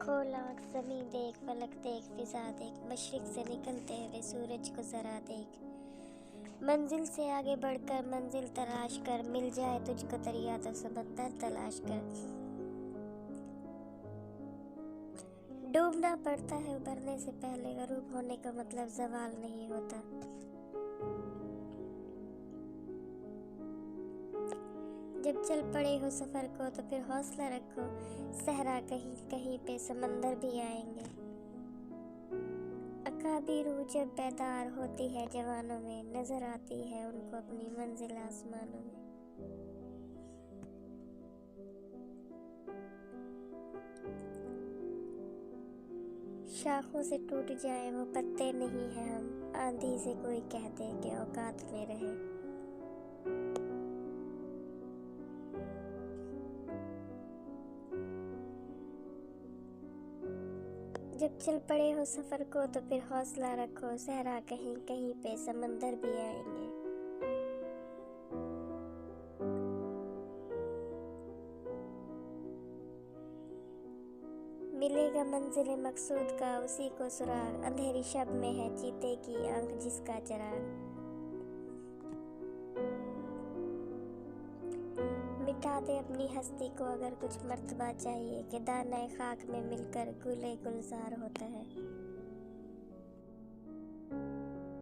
खोल आँख ज़मीं देख, फलक देख, फिज़ा देख, मशरिक़ से निकलते हुए सूरज को ज़रा देख। मंजिल से आगे बढ़कर मंजिल तलाश कर, मिल जाए तुझको दरिया तो समंदर तलाश कर। डूबना पड़ता है उभरने से पहले, गरूब होने का मतलब ज़वाल नहीं होता। जब चल पड़े हो सफ़र को तो फिर हौसला रखो, सहरा कहीं कहीं पे समंदर भी आएंगे। अकाबी रूह जब बेदार होती है जवानों में, नज़र आती है उनको अपनी मंजिल आसमानों में। शाखों से टूट जाए वो पत्ते नहीं हैं हम, आंधी से कोई कह दे कि औकात में रहे। जब चल पड़े हो सफ़र को तो फिर हौसला रखो, सहरा कहीं कहीं पे समंदर भी आएंगे। मिलेगा मंजिल मकसूद का उसी को सुराग, अंधेरी शब में है चीते की आंख जिसका चराग। मिटा दे अपनी हस्ती को अगर कुछ मर्तबा चाहिए, कि दाना खाक में मिलकर गुले गुलजार होता है।